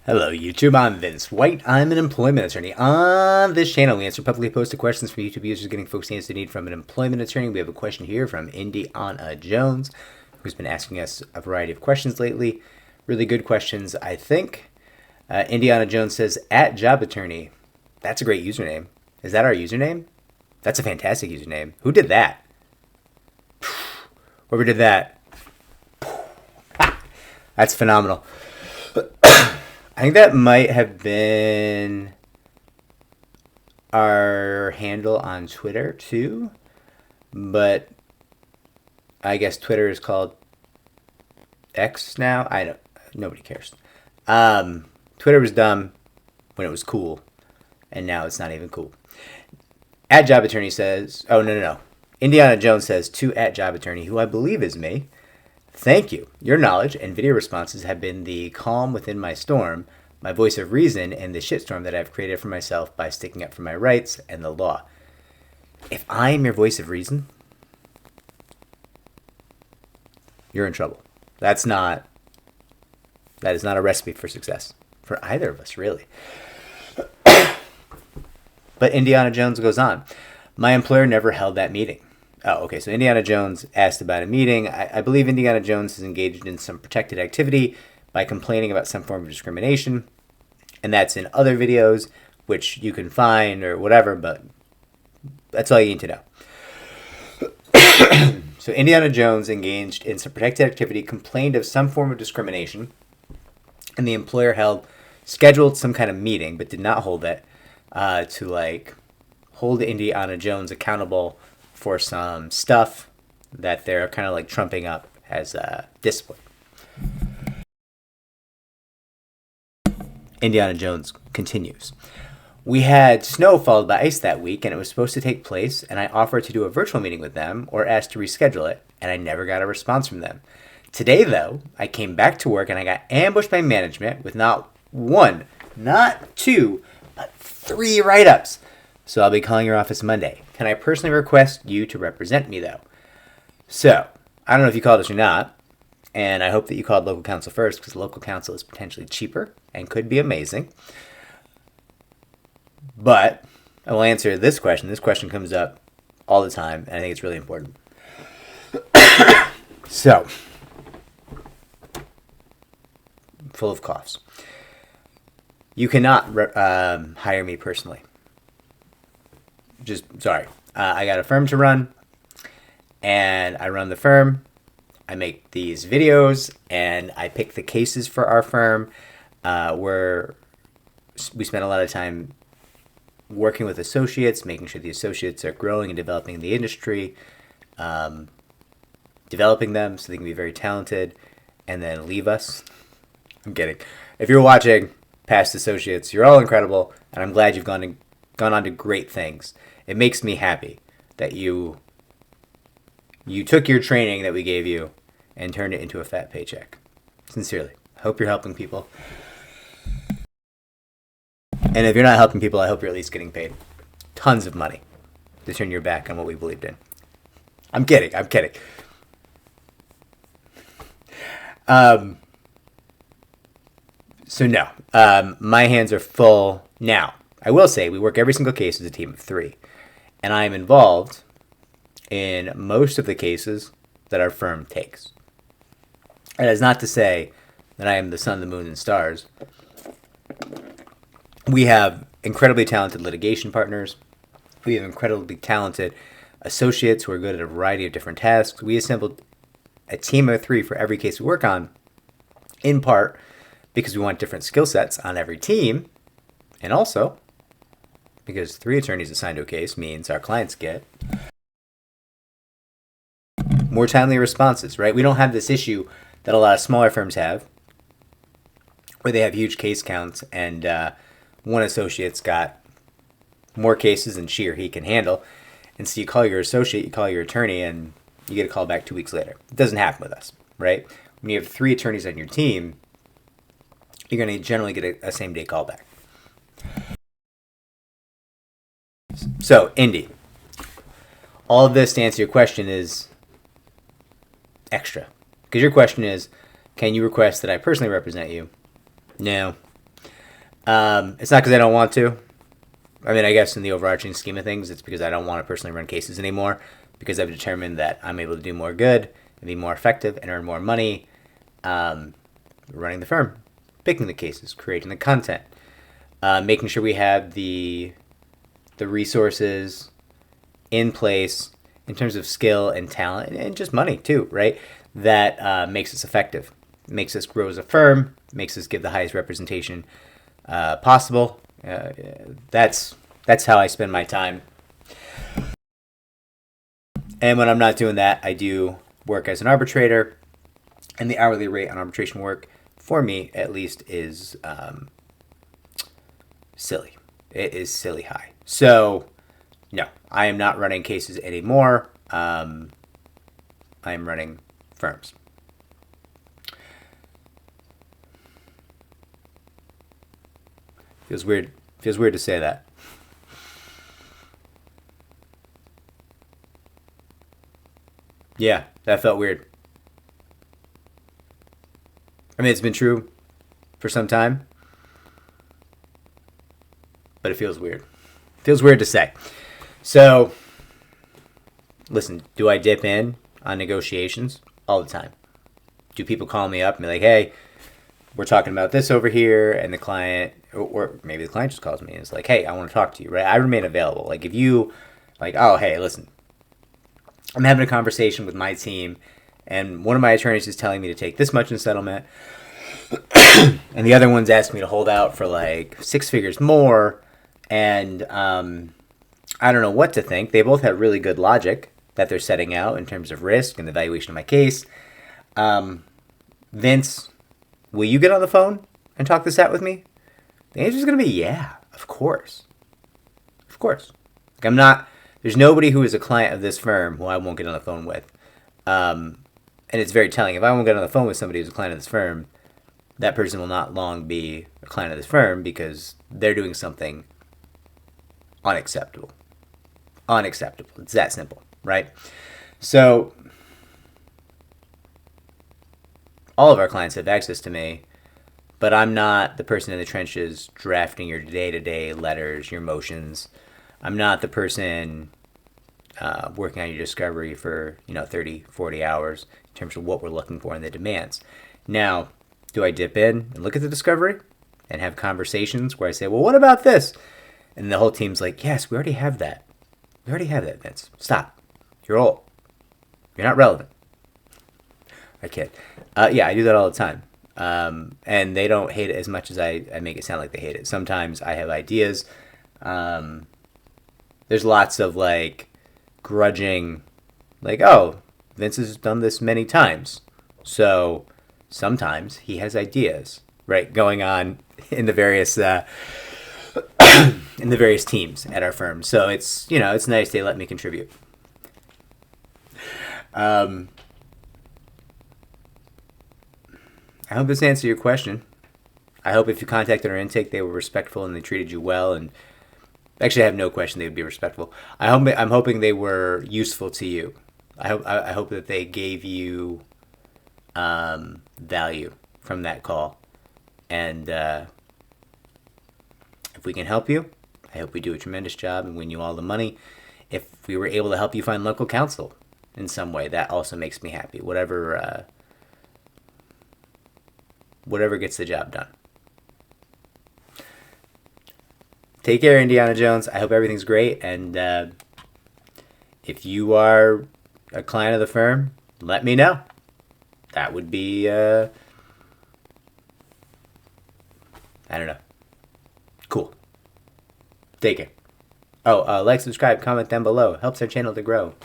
Hello YouTube, I'm Vince White. I'm an employment attorney. On this channel, we answer publicly posted questions from YouTube users getting folks the answer they need from an employment attorney. We have a question here from Indiana Jones, who's been asking us a variety of questions lately. Really good questions, I think. Indiana Jones says, @JobAttorney. That's a great username. Is that our username? That's a fantastic username. Who did that? Whoever did that. That's phenomenal. I think that might have been our handle on Twitter too, but I guess Twitter is called X now. Nobody cares. Twitter was dumb when it was cool, and now it's not even cool. @JobAttorney says, oh no. Indiana Jones says to @JobAttorney, who I believe is me. Thank you. Your knowledge and video responses have been the calm within my storm, my voice of reason, and the shitstorm that I've created for myself by sticking up for my rights and the law. If I am your voice of reason, you're in trouble. That is not a recipe for success for either of us, really. But Indiana Jones goes on. My employer never held that meeting. Oh, okay. So Indiana Jones asked about a meeting. I believe Indiana Jones is engaged in some protected activity by complaining about some form of discrimination. And that's in other videos, which you can find or whatever, but that's all you need to know. So Indiana Jones engaged in some protected activity, complained of some form of discrimination, and the employer scheduled some kind of meeting, but did not hold it to hold Indiana Jones accountable for some stuff that they're kind of trumping up as discipline. Indiana Jones continues. We had snow followed by ice that week, and it was supposed to take place, and I offered to do a virtual meeting with them or asked to reschedule it, and I never got a response from them. Today, though, I came back to work, and I got ambushed by management with not one, not two, but 3 write-ups. So I'll be calling your office Monday. Can I personally request you to represent me, though? So, I don't know if you called us or not, and I hope that you called local counsel first, because local counsel is potentially cheaper and could be amazing. But I will answer this question. This question comes up all the time, and I think it's really important. So, full of coughs. You cannot hire me personally. Sorry. I got a firm to run, and I run the firm. I make these videos, and I pick the cases for our firm. We spend a lot of time working with associates, making sure the associates are growing and developing in the industry, developing them so they can be very talented, and then leave us. I'm kidding. If you're watching, past associates, you're all incredible, and I'm glad you've gone on to great things. It makes me happy that you took your training that we gave you and turned it into a fat paycheck. Sincerely. I hope you're helping people. And if you're not helping people, I hope you're at least getting paid tons of money to turn your back on what we believed in. I'm kidding. So no, my hands are full now. I will say we work every single case as a team of 3. And I am involved in most of the cases that our firm takes. That is not to say that I am the sun, the moon, and stars. We have incredibly talented litigation partners. We have incredibly talented associates who are good at a variety of different tasks. We assembled a team of 3 for every case we work on, in part because we want different skill sets on every team, and also because 3 attorneys assigned to a case means our clients get more timely responses, right? We don't have this issue that a lot of smaller firms have, where they have huge case counts and one associate's got more cases than she or he can handle. And so you call your associate, you call your attorney, and you get a call back 2 weeks later. It doesn't happen with us, right? When you have 3 attorneys on your team, you're going to generally get a same-day call back. So, Indy, all of this to answer your question is extra. Because your question is, can you request that I personally represent you? No. It's not because I don't want to. I mean, I guess in the overarching scheme of things, it's because I don't want to personally run cases anymore, because I've determined that I'm able to do more good and be more effective and earn more money running the firm, picking the cases, creating the content, making sure we have the resources in place in terms of skill and talent and just money too, right? That makes us effective, makes us grow as a firm, makes us give the highest representation possible. That's how I spend my time. And when I'm not doing that, I do work as an arbitrator, and the hourly rate on arbitration work, for me at least, is silly. It is silly high. So, no, I am not running cases anymore. I am running firms. Feels weird. Feels weird to say that. Yeah, that felt weird. I mean, it's been true for some time, but it feels weird. It feels weird to say. So, listen, do I dip in on negotiations? All the time. Do people call me up and be like, hey, we're talking about this over here, and the client, or maybe the client just calls me and is like, hey, I want to talk to you, right? I remain available. Like, if you, like, oh, hey, listen, I'm having a conversation with my team, and one of my attorneys is telling me to take this much in settlement, and the other one's asking me to hold out for like 6 figures more, and I don't know what to think. They both have really good logic that they're setting out in terms of risk and the valuation of my case. Vince, will you get on the phone and talk this out with me? The answer is going to be yeah, of course. Of course. Like, I'm not, there's nobody who is a client of this firm who I won't get on the phone with. And it's very telling. If I won't get on the phone with somebody who's a client of this firm, that person will not long be a client of this firm because they're doing something unacceptable. Unacceptable. It's that simple, right? So, all of our clients have access to me, but I'm not the person in the trenches drafting your day-to-day letters, your motions. I'm not the person working on your discovery for 30, 40 hours in terms of what we're looking for and the demands. Now, do I dip in and look at the discovery and have conversations where I say, well, what about this? And the whole team's like, yes, we already have that. We already have that, Vince. Stop. You're old. You're not relevant. I kid. Yeah, I do that all the time. And they don't hate it as much as I make it sound like they hate it. Sometimes I have ideas. There's lots of like grudging, like, oh, Vince has done this many times. So sometimes he has ideas, right, going on in the various in the various teams at our firm. So it's it's nice they let me contribute. I hope this answered your question. I hope if you contacted our intake, they were respectful and they treated you well. And actually, I have no question they would be respectful. I'm hoping they were useful to you. I hope that they gave you value from that call. And if we can help you, I hope we do a tremendous job and win you all the money. If we were able to help you find local counsel in some way, that also makes me happy. Whatever gets the job done. Take care, Indiana Jones. I hope everything's great. And if you are a client of the firm, let me know. That would be, I don't know. Cool. Take care. Oh, like, subscribe, comment down below. Helps our channel to grow.